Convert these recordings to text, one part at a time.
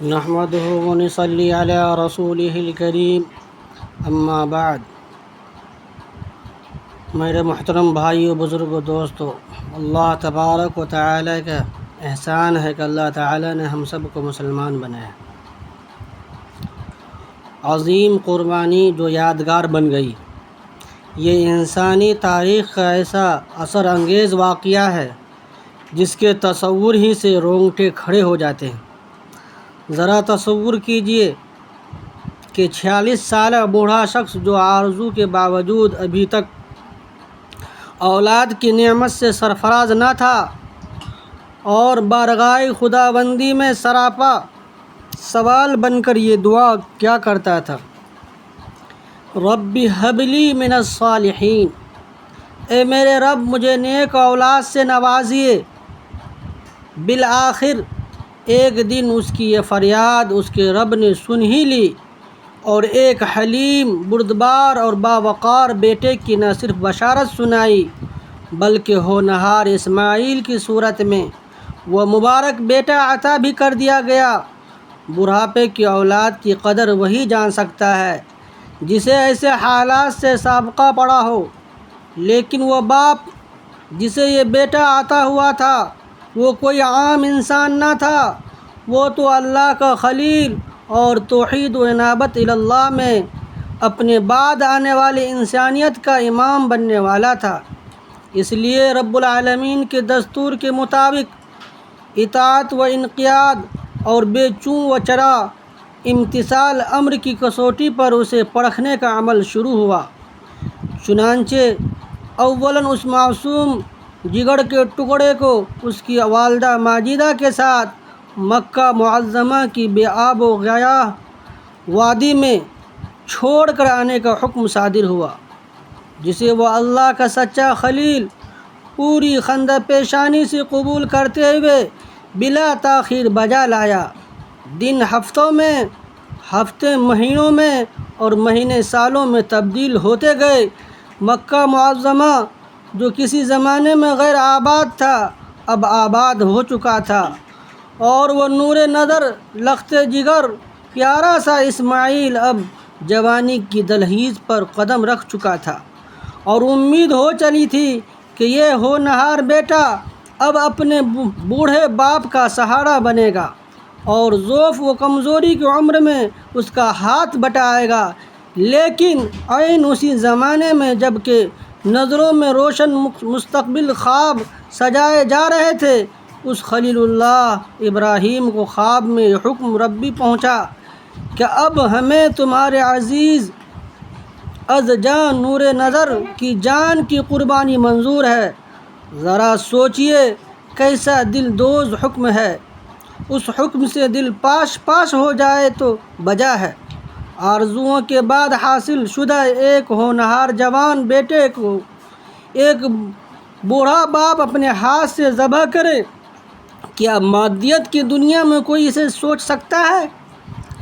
نحمده ونصلي على رسوله الكريم اما بعد۔ میرے محترم بھائیو، بزرگوں، دوستو، اللہ تبارک و تعالی کا احسان ہے کہ اللہ تعالی نے ہم سب کو مسلمان بنایا۔ عظیم قربانی جو یادگار بن گئی، یہ انسانی تاریخ کا ایسا اثر انگیز واقعہ ہے جس کے تصور ہی سے رونگٹے کھڑے ہو جاتے ہیں۔ ذرا تصور کیجئے کہ 46 سالہ بوڑھا شخص جو آرزو کے باوجود ابھی تک اولاد کی نعمت سے سرفراز نہ تھا اور بارگاہ خداوندی میں سراپا سوال بن کر یہ دعا کیا کرتا تھا: رب ہب لی من الصالحین، اے میرے رب مجھے نیک اولاد سے نوازیے۔ بالآخر ایک دن اس کی یہ فریاد اس کے رب نے سن ہی لی اور ایک حلیم، بردبار اور باوقار بیٹے کی نہ صرف بشارت سنائی بلکہ ہونہار اسماعیل کی صورت میں وہ مبارک بیٹا عطا بھی کر دیا گیا۔ بڑھاپے کی اولاد کی قدر وہی جان سکتا ہے جسے ایسے حالات سے سابقہ پڑا ہو، لیکن وہ باپ جسے یہ بیٹا عطا ہوا تھا وہ کوئی عام انسان نہ تھا، وہ تو اللہ کا خلیل اور توحید و انابت اللہ میں اپنے بعد آنے والی انسانیت کا امام بننے والا تھا۔ اس لیے رب العالمین کے دستور کے مطابق اطاعت و انقیاد اور بے چوں و چرا امتثال امر کی کسوٹی پر اسے پرکھنے کا عمل شروع ہوا۔ چنانچہ اولاً اس معصوم جگر کے ٹکڑے کو اس کی والدہ ماجدہ کے ساتھ مکہ معظمہ کی بے آب و گیاہ وادی میں چھوڑ کر آنے کا حکم صادر ہوا، جسے وہ اللہ کا سچا خلیل پوری خندہ پیشانی سے قبول کرتے ہوئے بلا تاخیر بجا لایا۔ دن ہفتوں میں، ہفتے مہینوں میں اور مہینے سالوں میں تبدیل ہوتے گئے۔ مکہ معظمہ جو کسی زمانے میں غیر آباد تھا اب آباد ہو چکا تھا، اور وہ نور نظر، لخت جگر، پیارا سا اسماعیل اب جوانی کی دہلیز پر قدم رکھ چکا تھا، اور امید ہو چلی تھی کہ یہ ہونہار بیٹا اب اپنے بوڑھے باپ کا سہارا بنے گا اور ضعف و کمزوری کی عمر میں اس کا ہاتھ بٹائے گا۔ لیکن عین اسی زمانے میں جب کہ نظروں میں روشن مستقبل خواب سجائے جا رہے تھے، اس خلیل اللہ ابراہیم کو خواب میں یہ حکم ربی پہنچا کہ اب ہمیں تمہارے عزیز از جان نور نظر کی جان کی قربانی منظور ہے۔ ذرا سوچئے کیسا دل دوز حکم ہے، اس حکم سے دل پاش پاش ہو جائے تو بجا ہے۔ آرزوؤں کے بعد حاصل شدہ ایک ہونہار جوان بیٹے کو ایک بوڑھا باپ اپنے ہاتھ سے ذبح کرے، کیا مادیت کی دنیا میں کوئی اسے سوچ سکتا ہے؟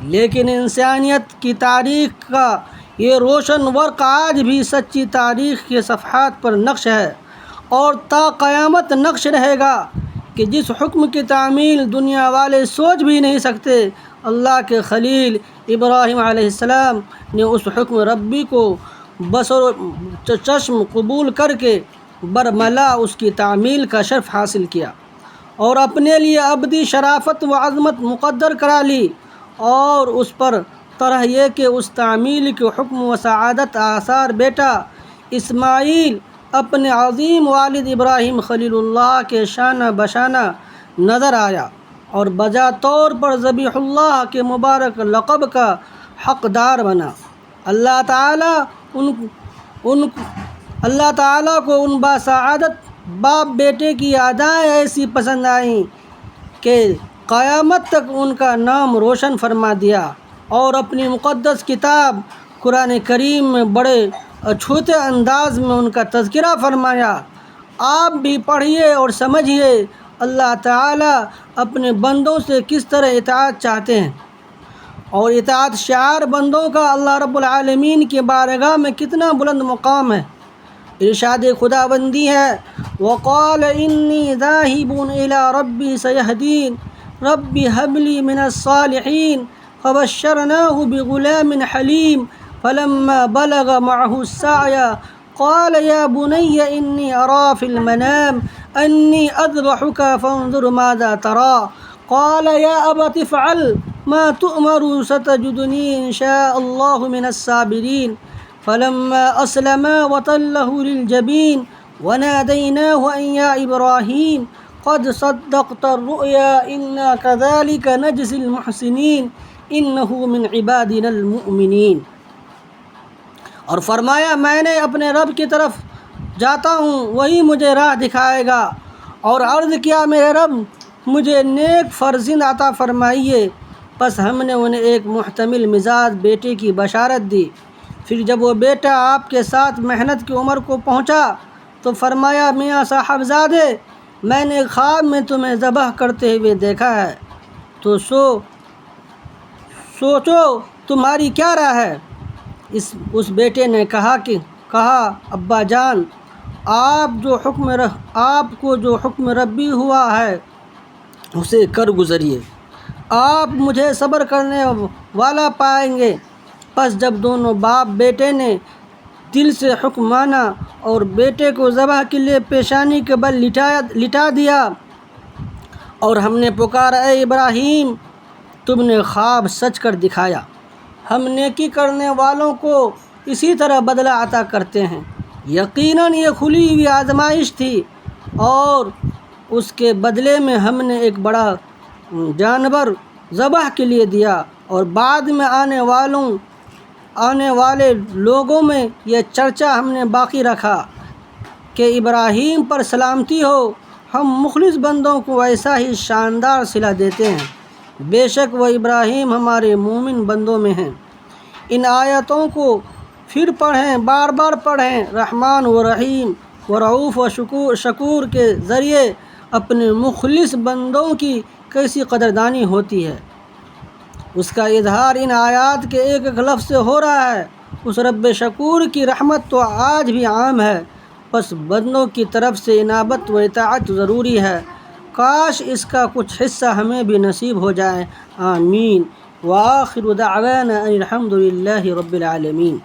لیکن انسانیت کی تاریخ کا یہ روشن ورق آج بھی سچی تاریخ کے صفحات پر نقش ہے اور تا قیامت نقش رہے گا کہ جس حکم کی تعمیل دنیا والے سوچ بھی نہیں سکتے، اللہ کے خلیل ابراہیم علیہ السلام نے اس حکم ربی کو بصر و چشم قبول کر کے برملا اس کی تعمیل کا شرف حاصل کیا اور اپنے لیے ابدی شرافت و عظمت مقدر کرا لی، اور اس پر طرح یہ کہ اس تعمیل کے حکم و سعادت آثار بیٹا اسماعیل اپنے عظیم والد ابراہیم خلیل اللہ کے شانہ بشانہ نظر آیا اور بجا طور پر ذبیح اللہ کے مبارک لقب کا حقدار بنا۔ اللہ تعالیٰ کو ان باسعادت باپ بیٹے کی ادائیں ایسی پسند آئیں کہ قیامت تک ان کا نام روشن فرما دیا اور اپنی مقدس کتاب قرآن کریم میں بڑے اچھوتے انداز میں ان کا تذکرہ فرمایا۔ آپ بھی پڑھیے اور سمجھیے اللہ تعالیٰ اپنے بندوں سے کس طرح اطاعت چاہتے ہیں، اور اطاعت شعار بندوں کا اللہ رب العالمین کی بارگاہ میں کتنا بلند مقام ہے۔ ارشاد خداوندی ہے: وَقَالَ إِنِّي ذَاهِبٌ إِلَىٰ رَبِّي سَيَهْدِينِ، رب هب لي من الصالحين فبشرناه بغلام حليم فلما بلغ معه السعي قال يا بني إني أرى في المنام أني أذبحك فانظر ماذا ترى قال يا أبت افعل ما تؤمر ستجدني إن شاء الله من الصابرين فلما أسلما وتله للجبين وناديناه أن يا إبراهيم قد صدقت الرؤيا إنا كذلك نجزي المحسنين إنه من عبادنا المؤمنين۔ اور فرمایا میں نے اپنے رب کی طرف جاتا ہوں، وہی مجھے راہ دکھائے گا، اور عرض کیا میرے رب مجھے نیک فرزند عطا فرمائیے۔ پس ہم نے انہیں ایک محتمل مزاج بیٹے کی بشارت دی۔ پھر جب وہ بیٹا آپ کے ساتھ محنت کی عمر کو پہنچا تو فرمایا میاں صاحبزادے میں نے خواب میں تمہیں ذبح کرتے ہوئے دیکھا ہے، تو سوچو تمہاری کیا رائے ہے؟ اس بیٹے نے کہا ابا جان آپ کو جو حکم ربی ہوا ہے اسے کر گزریے، آپ مجھے صبر کرنے والا پائیں گے۔ پس جب دونوں باپ بیٹے نے دل سے حکم مانا اور بیٹے کو ذبح کے لیے پیشانی کے بل لٹا دیا، اور ہم نے پکارا اے ابراہیم تم نے خواب سچ کر دکھایا، ہم نیکی کرنے والوں کو اسی طرح بدلہ عطا کرتے ہیں۔ یقیناً یہ کھلی ہوئی آزمائش تھی، اور اس کے بدلے میں ہم نے ایک بڑا جانور ذبح کے لیے دیا، اور بعد میں آنے والے لوگوں میں یہ چرچا ہم نے باقی رکھا کہ ابراہیم پر سلامتی ہو، ہم مخلص بندوں کو ایسا ہی شاندار صلہ دیتے ہیں، بے شک وہ ابراہیم ہمارے مومن بندوں میں ہیں۔ ان آیتوں کو پھر پڑھیں، بار بار پڑھیں۔ رحمان و رحیم و رعوف و شکور کے ذریعے اپنے مخلص بندوں کی کیسی قدردانی ہوتی ہے، اس کا اظہار ان آیات کے ایک ایک لفظ سے ہو رہا ہے۔ اس رب شکور کی رحمت تو آج بھی عام ہے، پس بندوں کی طرف سے انابت و اطاعت ضروری ہے، کاش اس کا کچھ حصہ ہمیں بھی نصیب ہو جائے۔ آمین۔ وآخر دعوانا ان الحمد للہ رب العالمین۔